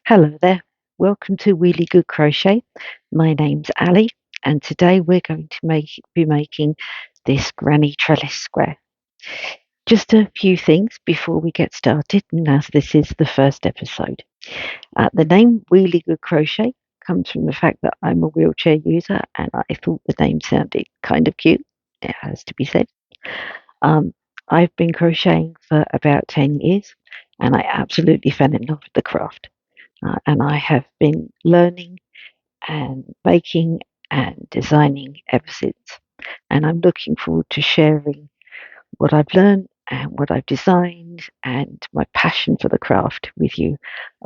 Hello there. Welcome to Wheelie Good Crochet. My name's Ali, and today we're going to be making this Granny Trellis Square. Just a few things before we get started, and as this is the first episode. The name Wheelie Good Crochet comes from the fact that I'm a wheelchair user, and I thought the name sounded kind of cute. It has to be said. Um, I've been crocheting for about 10 years, and I absolutely fell in love with the craft. And I have been learning and making and designing ever since. And I'm looking forward to sharing what I've learned and what I've designed and my passion for the craft with you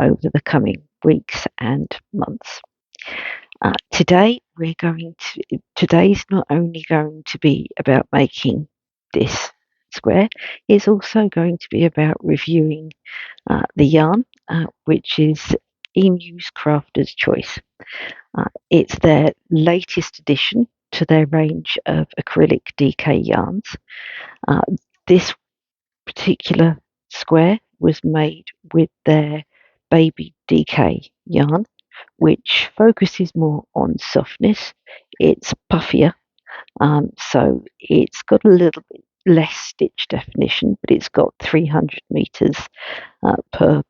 over the coming weeks and months. Today's not only going to be about making this square, it's also going to be about reviewing the yarn, which is Emu's Crafter's Choice. It's their latest addition to their range of acrylic DK yarns. Uh, this particular square was made with their baby DK yarn, which focuses more on softness. It's puffier, so it's got a little bit less stitch definition, but it's got 300 meters per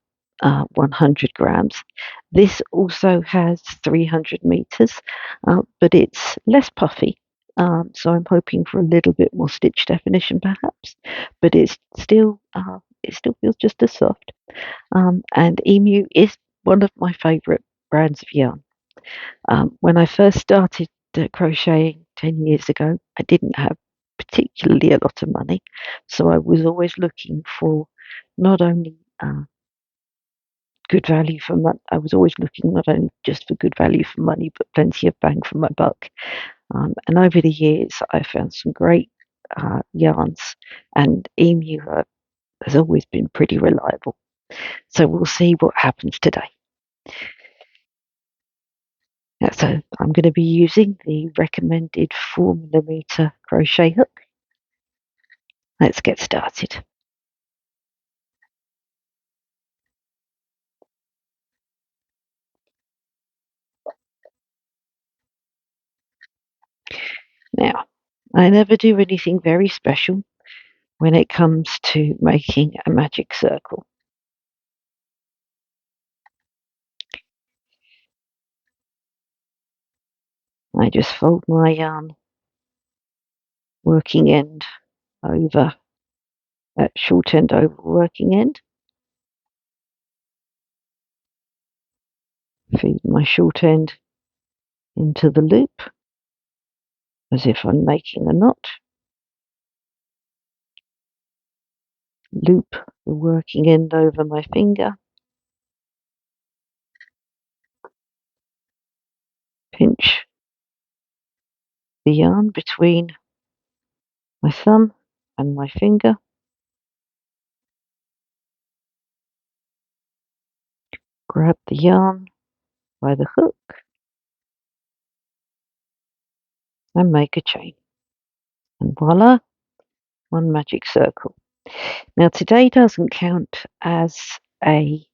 100 grams. This also has 300 meters, but it's less puffy. So I'm hoping for a little bit more stitch definition, perhaps, but it still feels just as soft. And Emu is one of my favourite brands of yarn. When I first started crocheting 10 years ago, I didn't have particularly a lot of money, so I was always looking for not only good value for money. I was always looking not only just for good value for money, but plenty of bang for my buck. And over the years, I found some great yarns, and Emu has always been pretty reliable. So we'll see what happens today. So I'm going to be using the recommended 4mm crochet hook. Let's get started. Now, I never do anything very special when it comes to making a magic circle. I just fold my working end over short end over working end, feed my short end into the loop as if I'm making a knot, loop the working end over my finger, pinch the yarn between my thumb and my finger, grab the yarn by the hook and make a chain. And voila, one magic circle. Now today doesn't count as a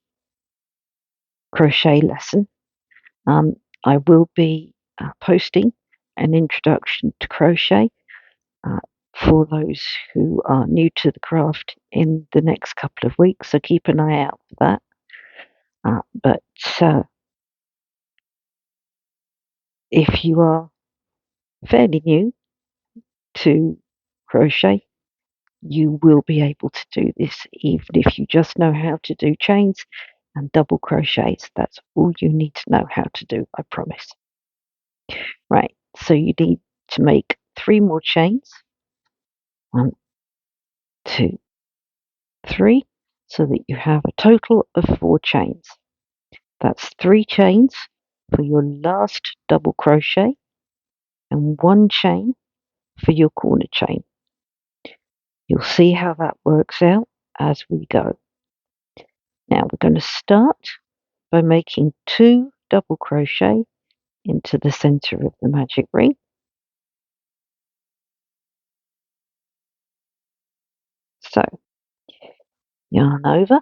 crochet lesson. Um, I will be posting an introduction to crochet uh, for those who are new to the craft in the next couple of weeks, so keep an eye out for that. But if you are fairly new to crochet, you will be able to do this even if you just know how to do chains and double crochets. That's all you need to know how to do, I promise. Right, so you need to make 3 more chains. 1, 2, 3, so that you have a total of 4 chains. That's 3 chains for your last double crochet and 1 chain for your corner chain. You'll see how that works out as we go. Now we're going to start by making 2 double crochet into the center of the magic ring. So yarn over,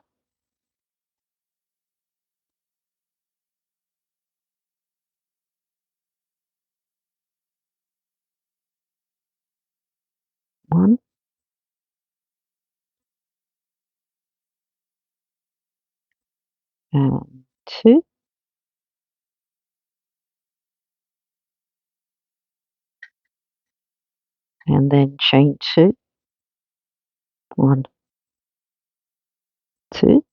1 and 2, and then chain 2, 1, 2.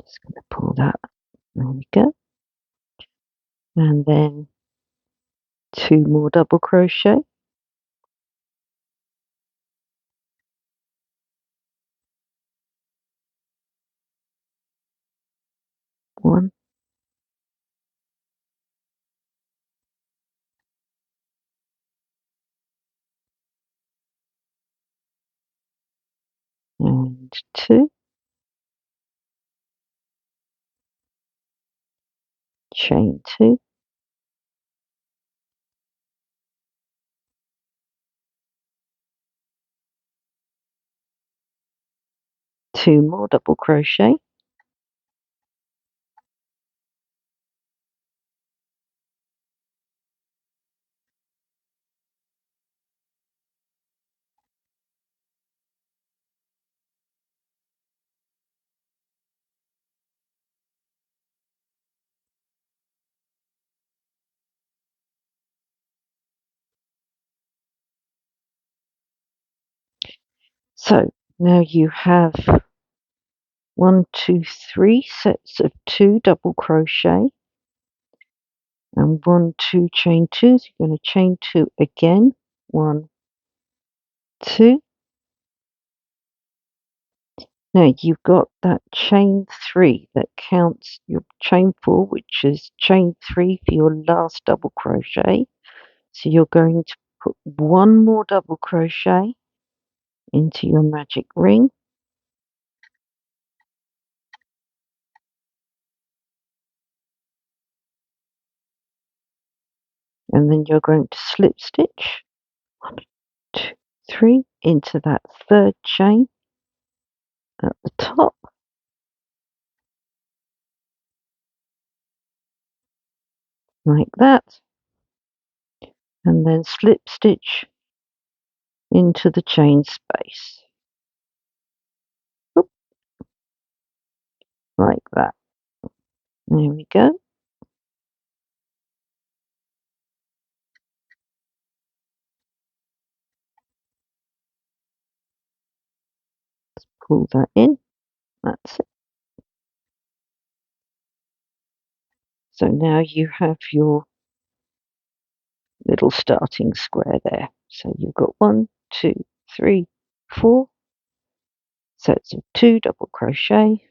Just going to pull that. There we go. And then 2 more double crochet, 1 and 2, chain 2, 2 more double crochet, so now you have 1, 2, 3 sets of 2 double crochet and 1, 2 chain 2. So you're going to chain 2 again, 1, 2. Now you've got that chain 3 that counts your chain 4, which is chain 3 for your last double crochet. So you're going to put 1 more double crochet into your magic ring, and then you're going to slip stitch 1, 2, 3 into that third chain at the top, like that, and then slip stitch into the chain space. Oop, like that. There we go. Pull that in. That's it. So now you have your little starting square there. So you've got 1, 2, 3, 4 sets of 2 double crochet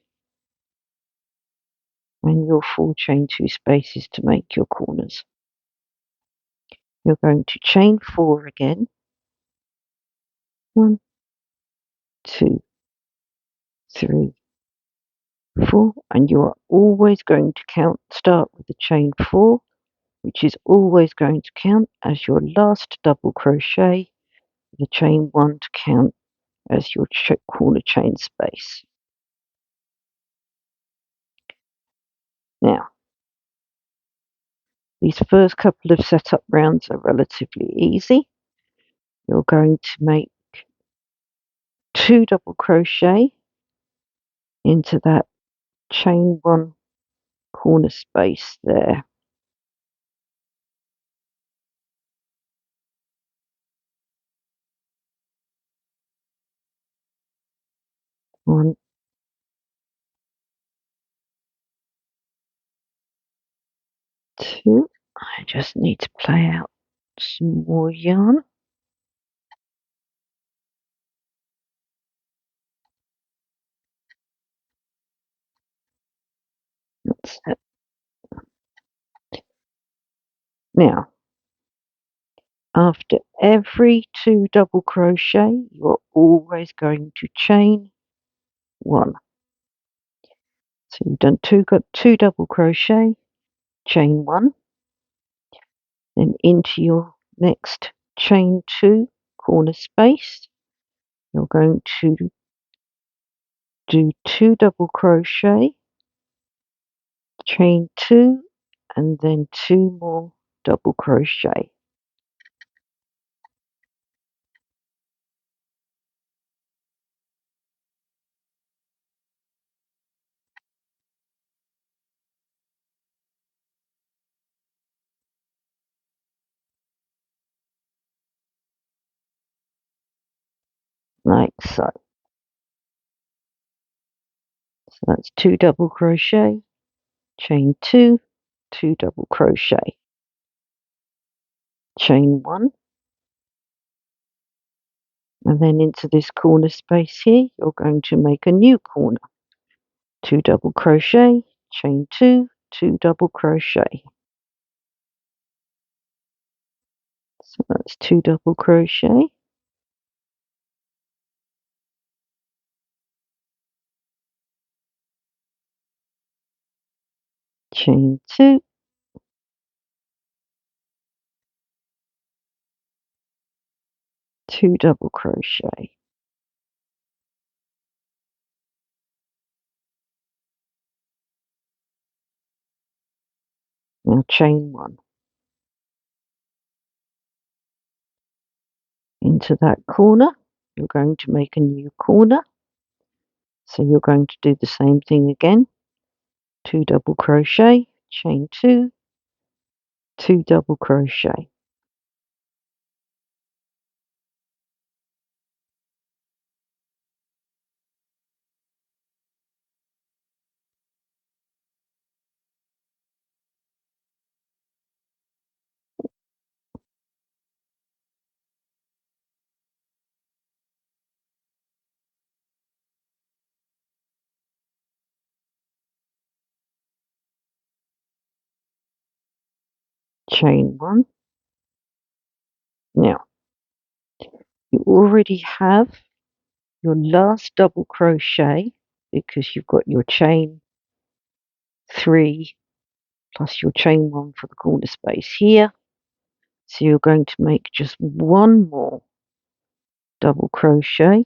and your 4 chain 2 spaces to make your corners. You're going to chain 4 again. 1, 2, 3, 4, and you are always going to start with the chain 4, which is always going to count as your last double crochet, the chain 1 to count as your corner chain space. Now, these first couple of setup rounds are relatively easy. You're going to make 2 double crochet into that chain 1 corner space there. One, 2. I just need to play out some more yarn. That's it. Now, after every 2 double crochet, you're always going to chain 1. So you've got 2 double crochet, chain 1, then into your next chain 2 corner space, you're going to do 2 double crochet, chain 2, and then 2 more double crochet. like so. So that's 2 double crochet, chain 2, 2 double crochet, chain 1, and then into this corner space here you're going to make a new corner. 2 double crochet, chain 2, 2 double crochet. So that's 2 double crochet, chain 2, 2 double crochet. Now chain 1. Into that corner you're going to make a new corner, so you're going to do the same thing again. 2 double crochet, chain 2, 2 double crochet. Chain 1. Now you already have your last double crochet because you've got your chain 3 plus your chain 1 for the corner space here. So you're going to make just one more double crochet,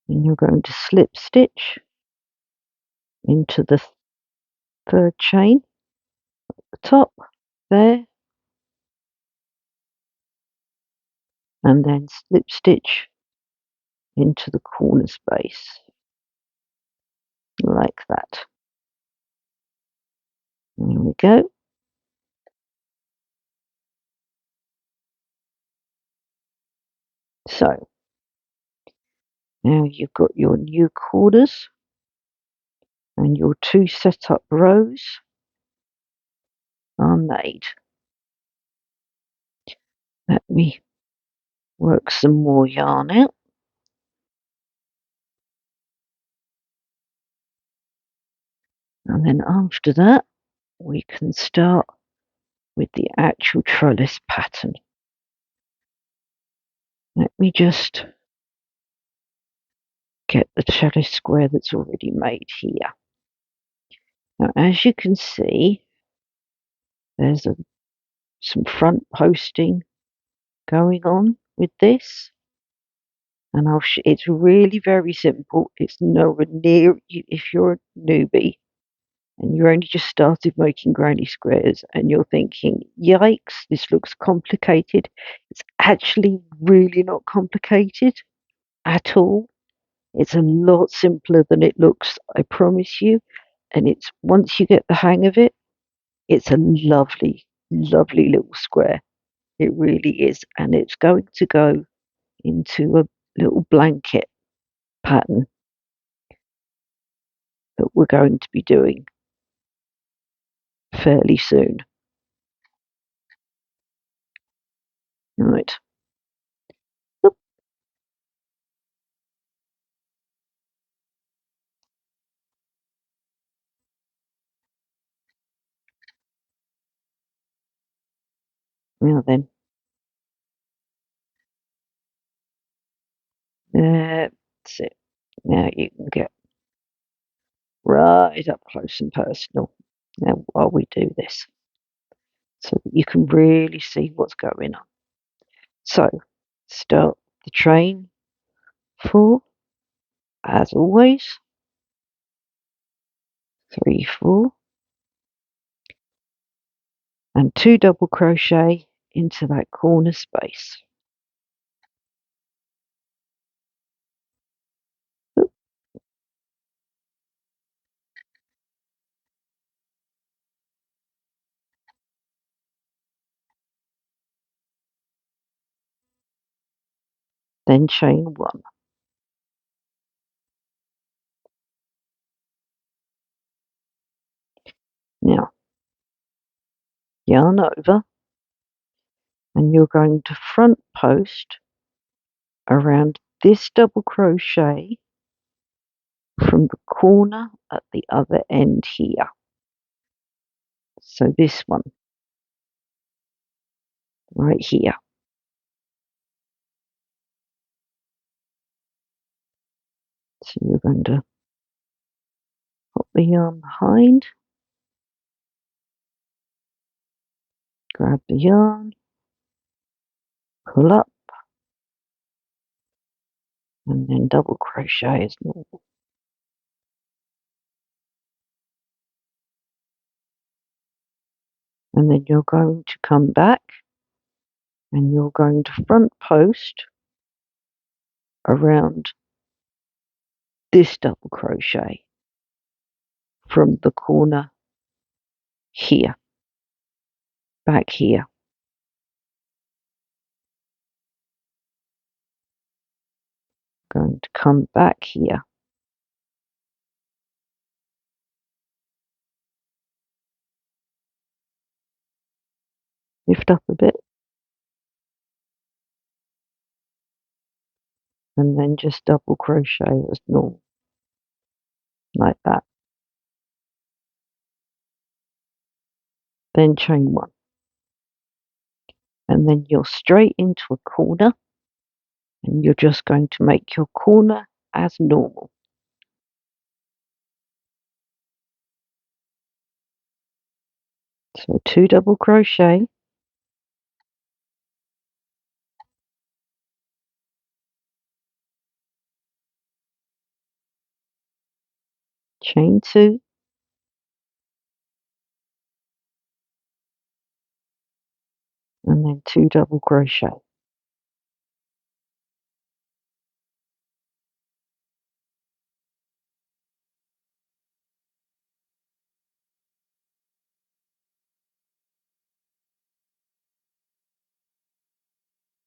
and you're going to slip stitch into the third chain at the top there, and then slip stitch into the corner space like that. There we go. So now you've got your new corners and your 2 set up rows are made. Let me work some more yarn out, and then after that we can start with the actual trellis pattern. Let me just get the trellis square that's already made here. Now as you can see there's some front posting going on with this, and it's really very simple. It's nowhere near, if you're a newbie and you only just started making granny squares and you're thinking, yikes, this looks complicated. It's actually really not complicated at all. It's a lot simpler than it looks, I promise you. And it's once you get the hang of it, it's a lovely, lovely little square. It really is. And it's going to go into a little blanket pattern that we're going to be doing fairly soon. Right. Oop. Now then, that's it. Now you can get right up close and personal now while we do this so that you can really see what's going on. So, start the train 4, as always, 3, 4, and 2 double crochet into that corner space. Oop. then chain 1. Now yarn over, and you're going to front post around this double crochet from the corner at the other end here. So this one right here. So you're going to pop the yarn behind, grab the yarn, pull up, and then double crochet as normal. And then you're going to come back and you're going to front post around this double crochet from the corner here, back here. Going to come back here, lift up a bit, and then just double crochet as normal, like that. Then chain 1, and then you're straight into a corner, and you're just going to make your corner as normal. So 2 double crochet, chain 2, and then 2 double crochet.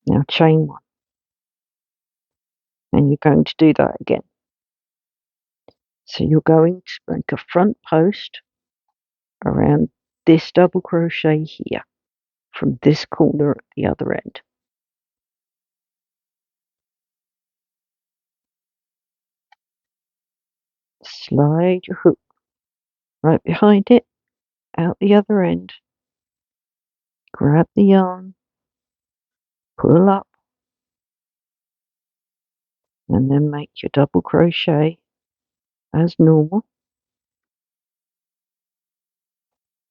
Now chain 1, and you're going to do that again. So you're going to make a front post around this double crochet here from this corner at the other end. Slide your hook right behind it, out the other end, grab the yarn, pull up, and then make your double crochet as normal.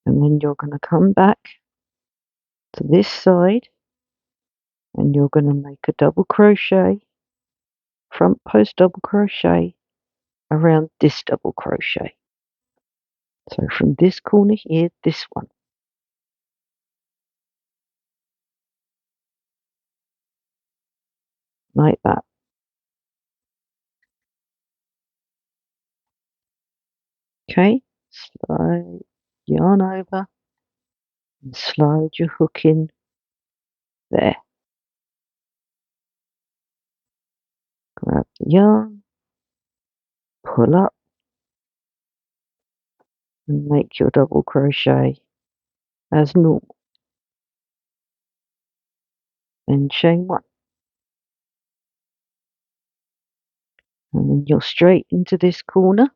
And then you're going to come back to this side, and you're going to make a double crochet, front post double crochet around this double crochet. So from this corner here, this one. Like that. Okay, slide yarn over and slide your hook in there. Grab the yarn, pull up, and make your double crochet as normal. Then chain 1. And then you're straight into this corner,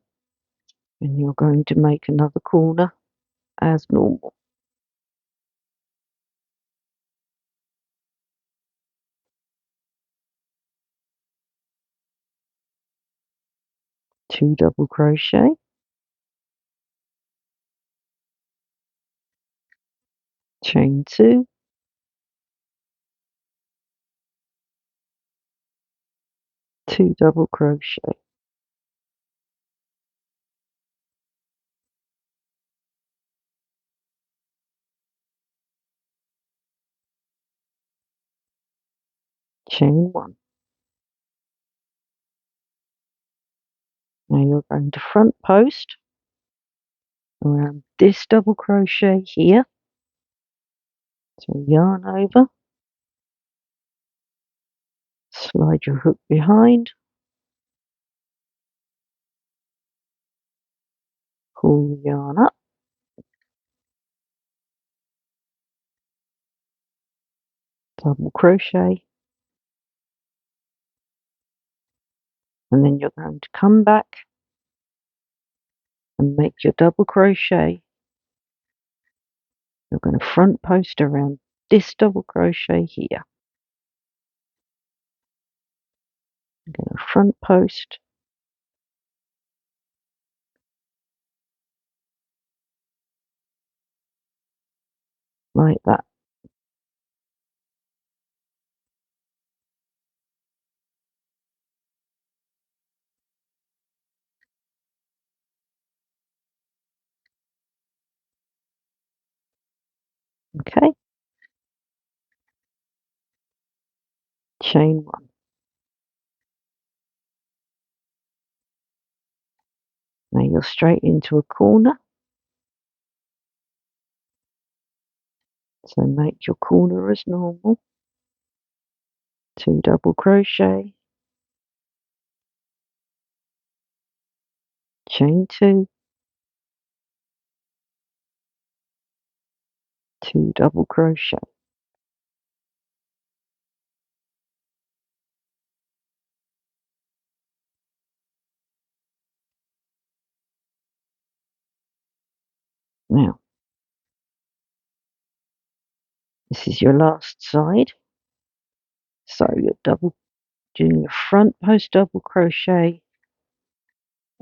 and you're going to make another corner as normal. Two double crochet, chain 2, two double crochet, chain 1. Now you're going to front post around this double crochet here. So yarn over, Slide your hook behind, pull the yarn up, double crochet, and then you're going to come back and make your double crochet. You're going to front post around this double crochet here. I'm going to front post like that. Okay, chain one. Now you're straight into a corner, so make your corner as normal. 2 double crochet, chain 2, 2 double crochet. Now, this is your last side, so you're doing your front post double crochet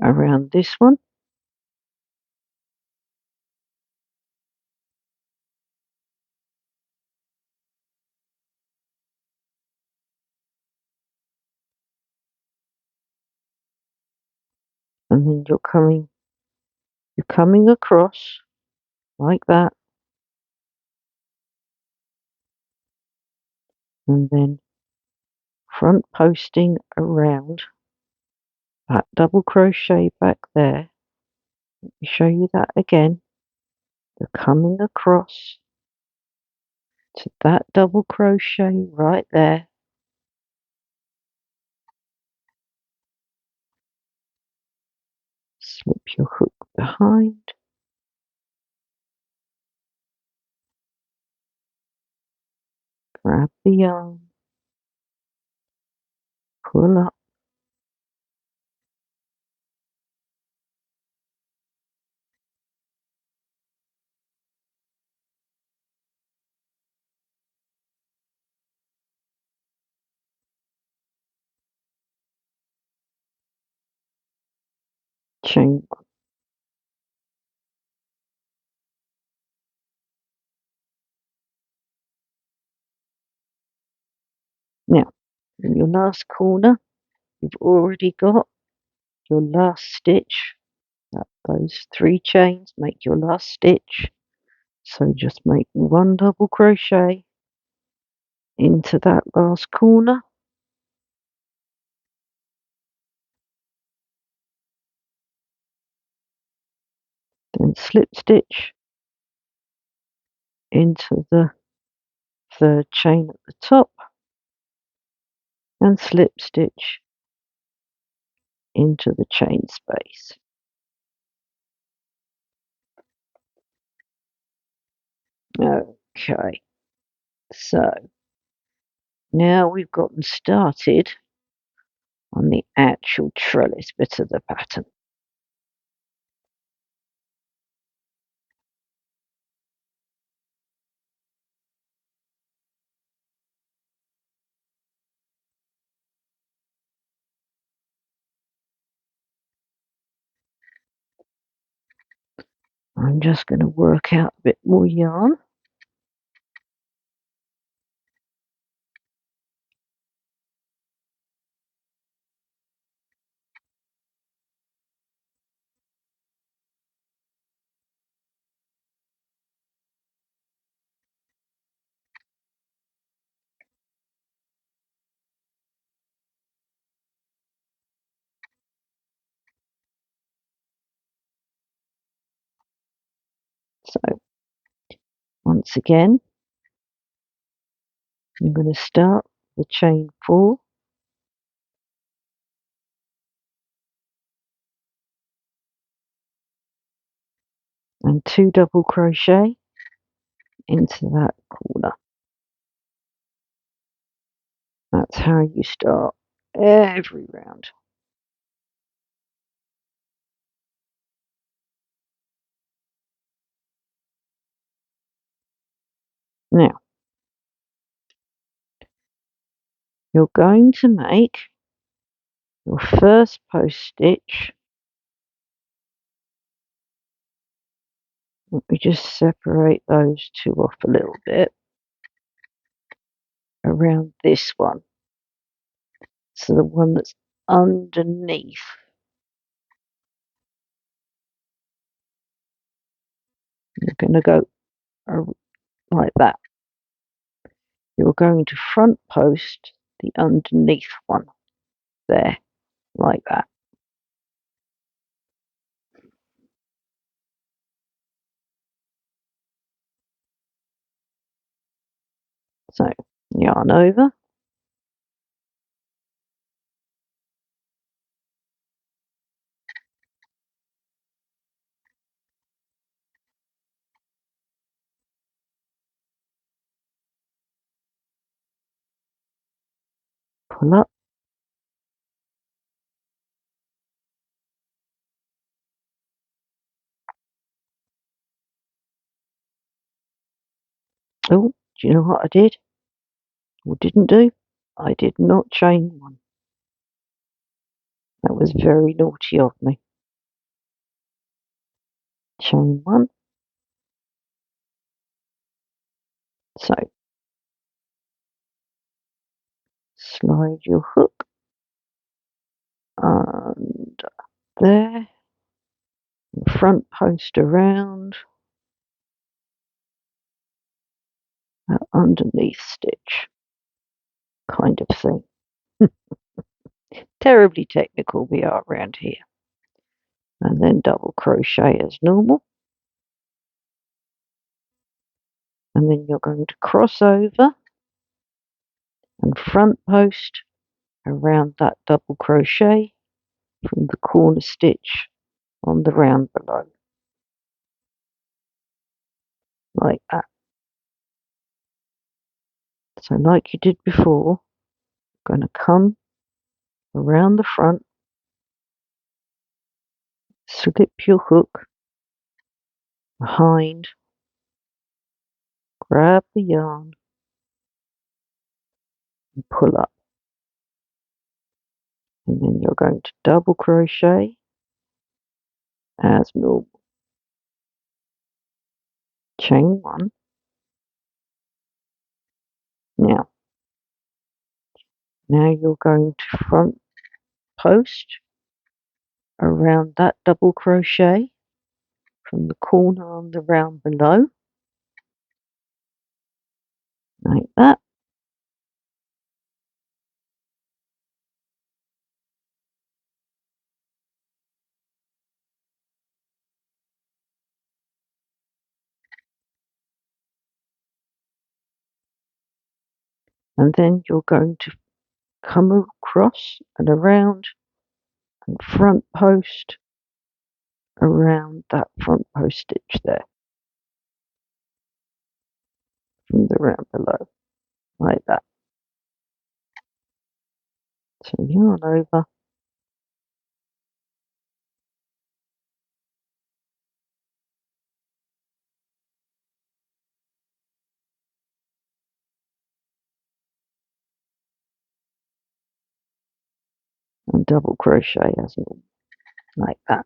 around this one, and then you're coming across like that, and then front posting around that double crochet back there. Let me show you that again. You're coming across to that double crochet right there, slip your hook behind, grab the yarn, pull up, chain one. Now, in your last corner, you've already got your last stitch. Those 3 chains make your last stitch. So just make 1 double crochet into that last corner, then slip stitch into the 3rd chain at the top, and slip stitch into the chain space. Okay, so now we've gotten started on the actual trellis bit of the pattern. I'm just going to work out a bit more yarn. So once again, I'm going to start the chain 4 and 2 double crochet into that corner. That's how you start every round. Now, you're going to make your first post stitch. Let me just separate those two off a little bit around this one. So the one that's underneath. You're going to go like that. You're going to front post the underneath one there, like that. So yarn over, pull up, oh, do you know what I did or didn't do? I did not chain one. That was very naughty of me. Chain one. So slide your hook and there, front post around that underneath stitch kind of thing. Terribly technical we are around here. And then double crochet as normal. And then you're going to cross over and front post around that double crochet from the corner stitch on the round below, like that. So like you did before, you're going to come around the front, slip your hook behind, grab the yarn and pull up. And then you're going to double crochet as normal. Chain one. Now you're going to front post around that double crochet from the corner on the round below, like that. And then you're going to come across and around and front post around that front post stitch there from the round below, like that. So yarn over, and double crochet as normal, like that.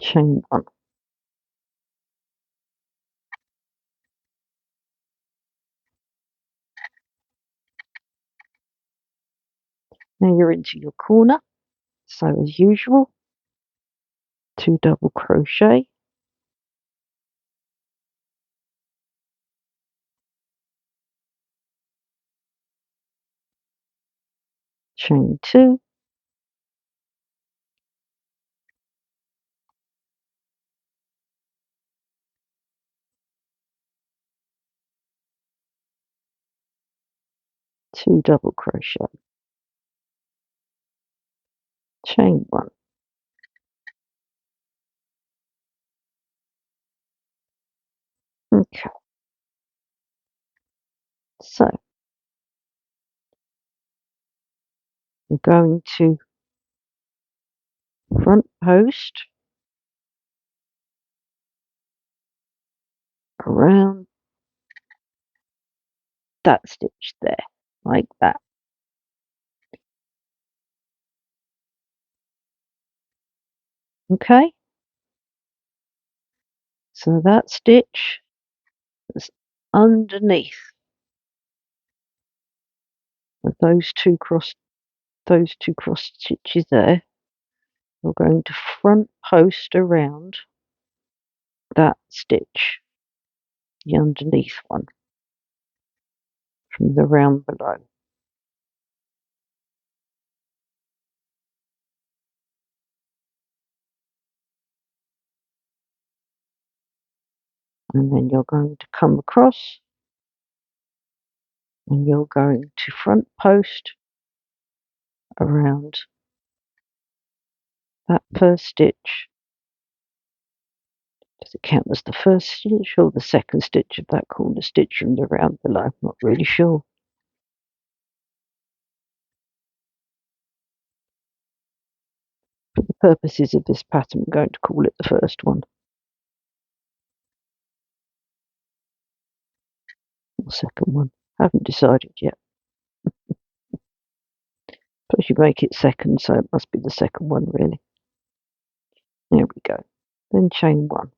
Chain one. Now you're into your corner, so as usual, 2 double crochet, chain 2, two double crochet, chain one. Okay, so I'm going to front post around that stitch there, like that. Okay, so that stitch is underneath of those two cross stitches there. You're going to front post around that stitch, the underneath one, from the round below. And then you're going to come across and you're going to front post around that first stitch. Does it count as the first stitch or the second stitch of that corner stitch from the round below? I'm not really sure. For the purposes of this pattern, I'm going to call it the first one, or second one. I haven't decided yet. Suppose you make it second, so it must be the second one, really. There we go. Then chain one.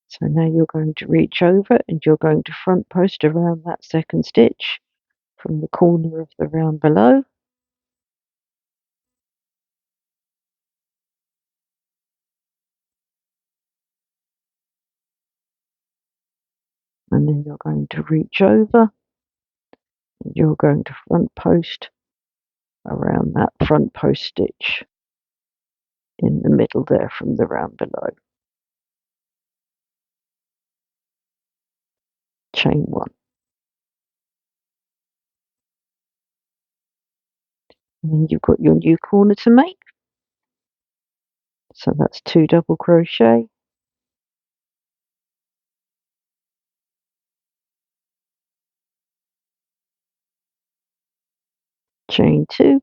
So now you're going to reach over and you're going to front post around that second stitch from the corner of the round below. And then you're going to reach over and you're going to front post around that front post stitch in the middle there from the round below. Chain one. And then you've got your new corner to make. So that's 2 double crochet, chain 2,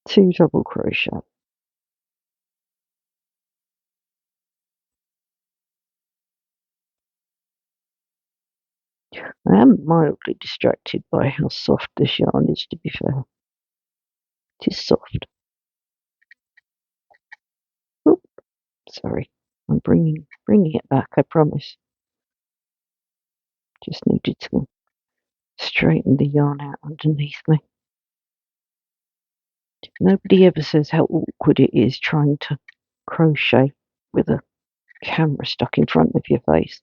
2 double crochet. I am mildly distracted by how soft this yarn is, to be fair. It is soft. Oh, sorry. I'm bringing it back, I promise. Just needed to straighten the yarn out underneath me. Nobody ever says how awkward it is trying to crochet with a camera stuck in front of your face.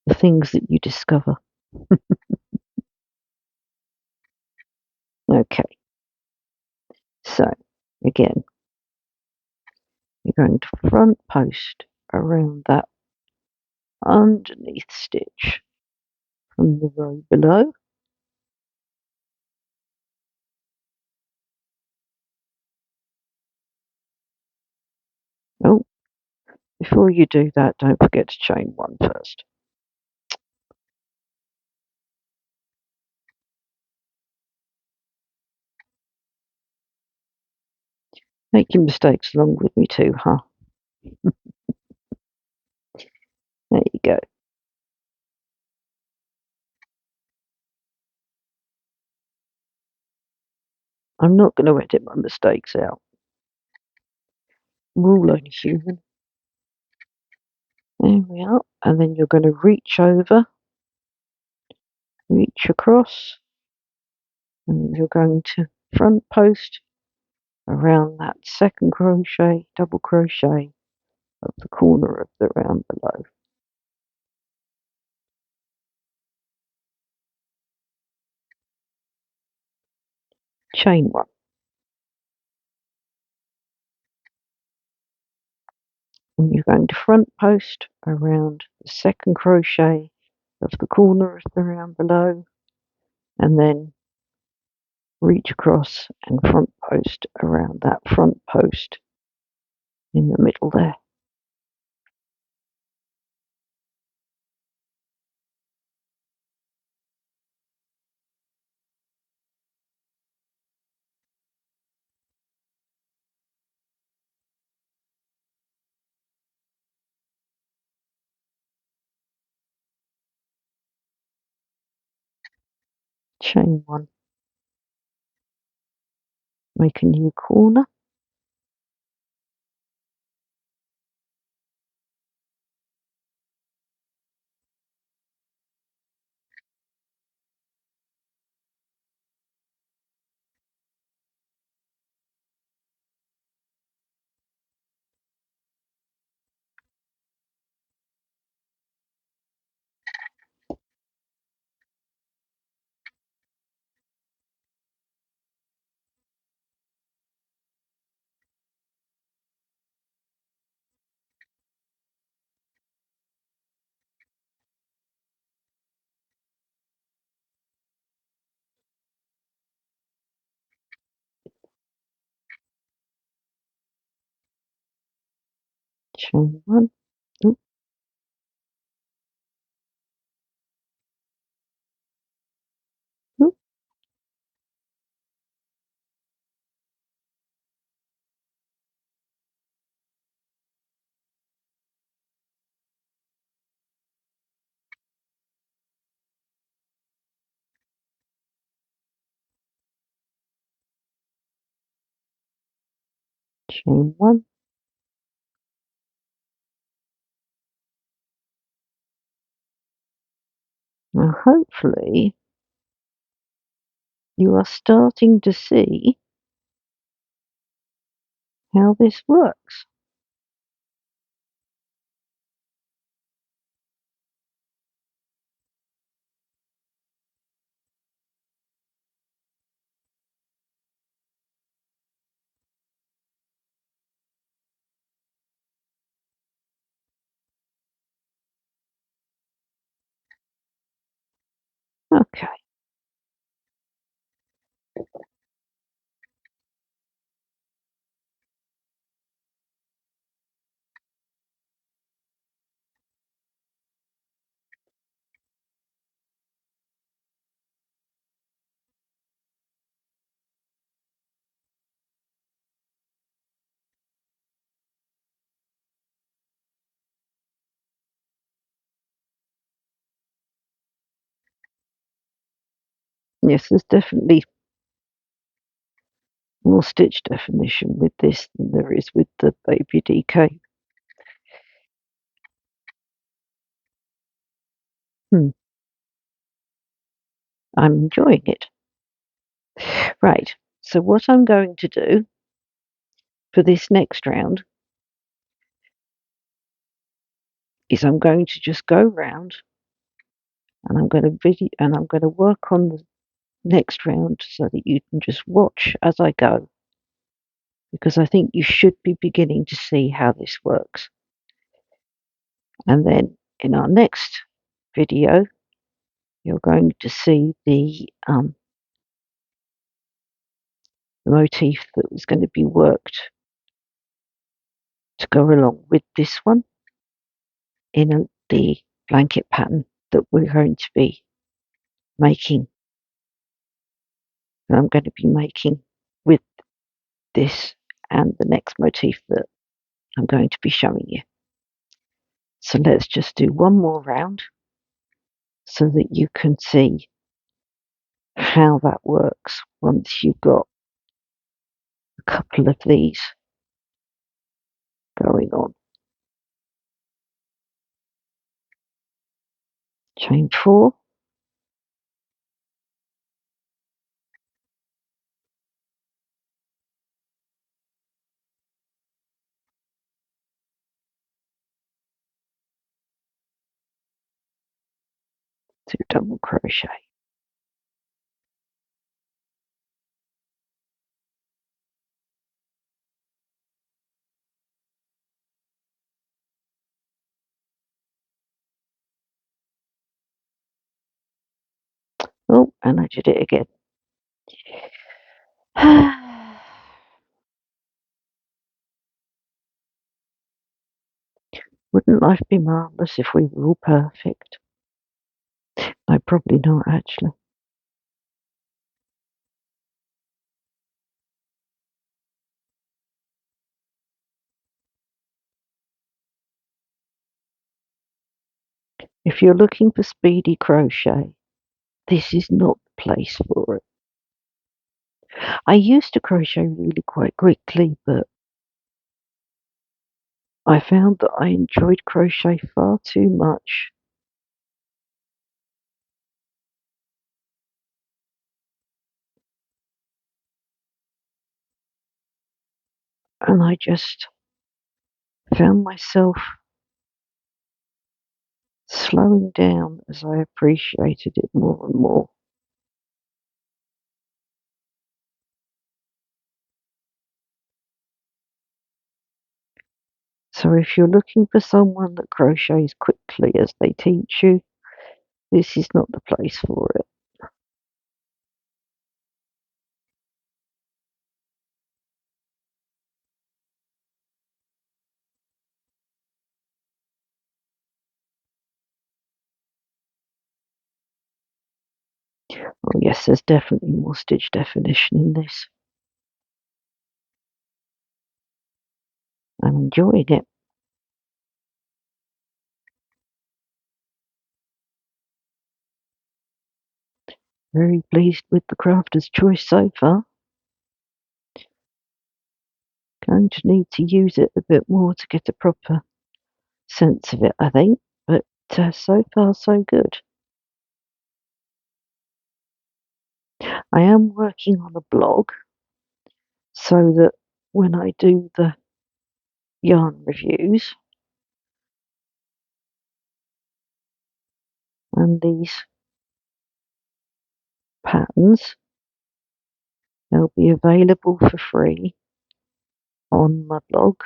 The things that you discover. Okay, so again, you're going to front post around that underneath stitch from the row below. Oh, before you do that, don't forget to chain one first. Making mistakes along with me too, huh? There you go. I'm not going to edit my mistakes out. We're all only human. There we are. And then you're going to reach over, reach across, and you're going to front post around that second crochet, double crochet of the corner of the round below. Chain one. And you're going to front post around the second crochet of the corner of the round below, and then reach across and front post around that front post in the middle there. Chain one, make a new corner, chain one, oop, oop, chain one. Now hopefully you are starting to see how this works. Okay, yes, there's definitely more stitch definition with this than there is with the baby DK. I'm enjoying it. Right, so what I'm going to do for this next round is I'm going to just go round and I'm going to work on the next round so that you can just watch as I go, because I think you should be beginning to see how this works. And then in our next video, you're going to see the motif that was going to be worked to go along with this one in the blanket pattern that we're going to be making. And I'm going to be making with this and the next motif that I'm going to be showing you. So let's just do one more round so that you can see how that works once you've got a couple of these going on. Chain 4, two double crochet. Oh, and I did it again. Wouldn't life be marvellous if we were all perfect? No, probably not, actually. If you're looking for speedy crochet, this is not the place for it. I used to crochet really quite quickly, but I found that I enjoyed crochet far too much, and I just found myself slowing down as I appreciated it more and more. So if you're looking for someone that crochets quickly as they teach you, this is not the place for it. Oh yes, there's definitely more stitch definition in this. I'm enjoying it. Very pleased with the crafter's choice so far. Going to need to use it a bit more to get a proper sense of it, I think, but so far so good. I am working on a blog so that when I do the yarn reviews and these patterns, they'll be available for free on my blog.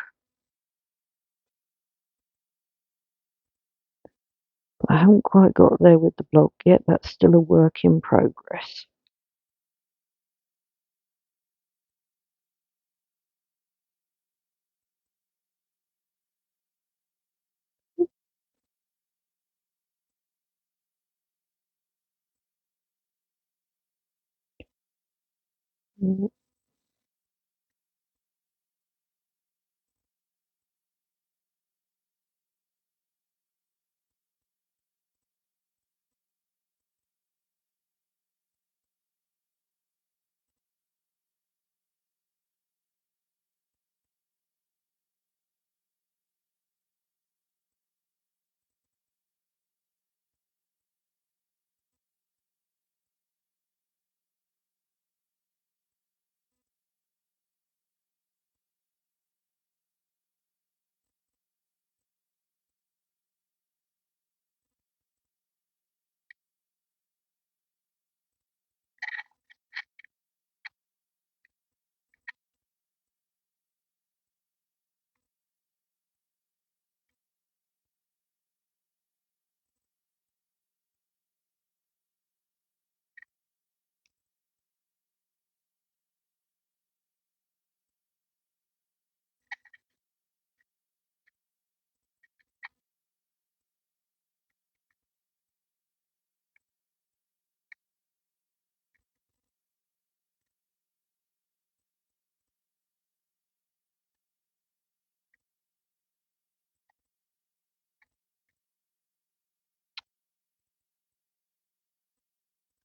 But I haven't quite got there with the blog yet. That's still a work in progress. Mm,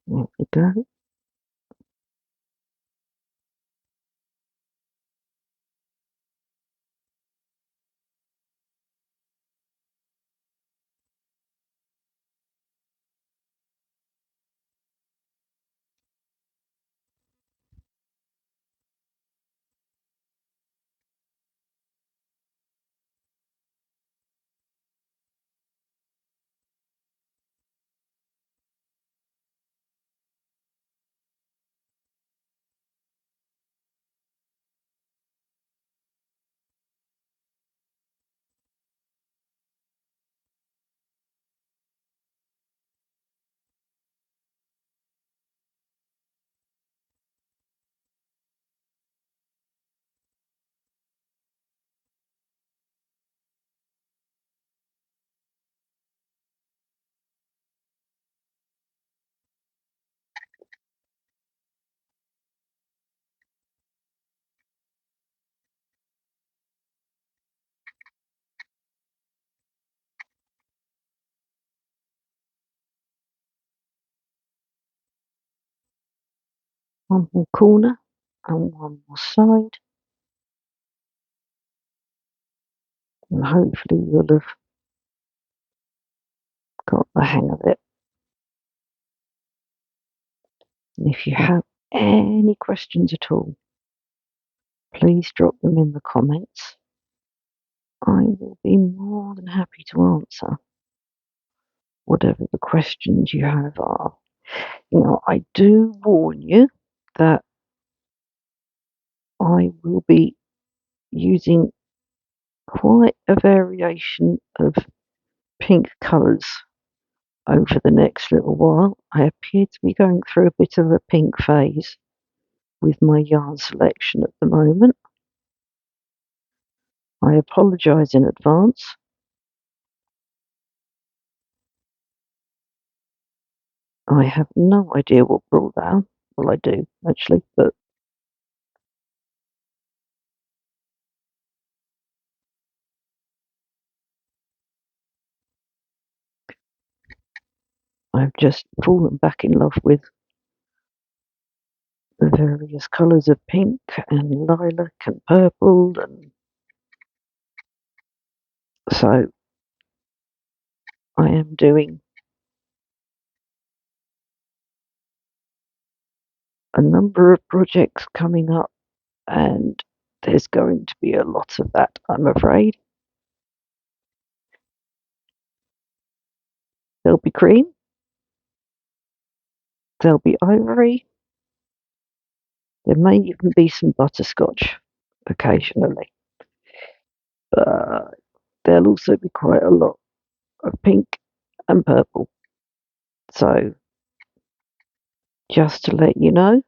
there we go. one more corner and one more side, and hopefully you'll have got the hang of it. And if you have any questions at all, please drop them in the comments. I will be more than happy to answer whatever the questions you have are. I do warn you that I will be using quite a variation of pink colours over the next little while. I appear to be going through a bit of a pink phase with my yarn selection at the moment. I apologise in advance. I have no idea what brought that on. Well, I do actually, but I've just fallen back in love with the various colours of pink and lilac and purple, and so I am doing a number of projects coming up, and there's going to be a lot of that, I'm afraid. There'll be cream, there'll be ivory, there may even be some butterscotch occasionally, but there'll also be quite a lot of pink and purple. So, just to let you know,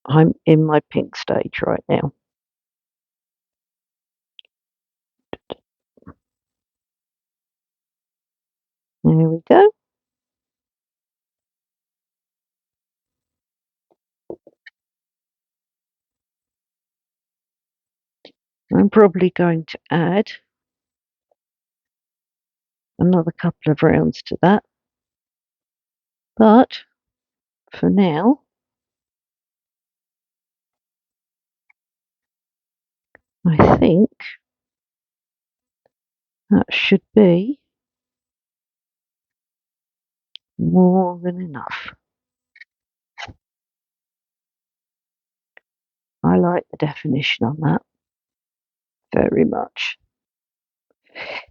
I'm in my pink stage right now. There we go. I'm probably going to add another couple of rounds to that, but for now, I think that should be more than enough. I like the definition on that very much.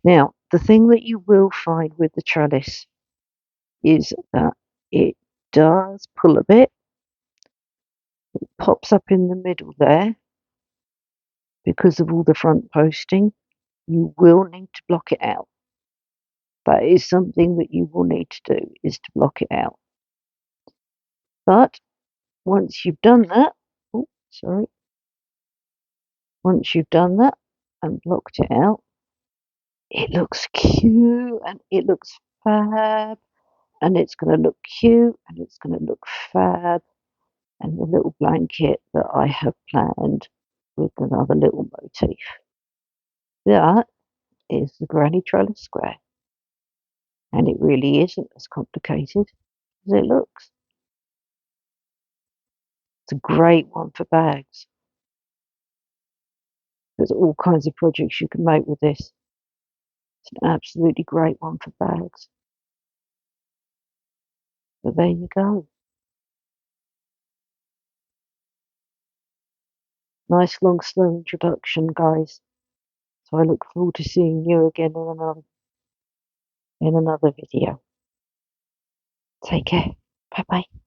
Now, the thing that you will find with the trellis is that it does pull a bit, pops up in the middle there because of all the front posting. You will need to block it out. That is something that you will need to do, is to block it out. But once you've done that, once you've done that and blocked it out, it looks cute and it looks fab, and it's going to look cute and it's going to look fab. And the little blanket that I have planned with another little motif. That is the Granny Trellis Square, and it really isn't as complicated as it looks. It's a great one for bags. There's all kinds of projects you can make with this. It's an absolutely great one for bags. But there you go. Nice long slow introduction, guys. So I look forward to seeing you again in another video. Take care. Bye bye.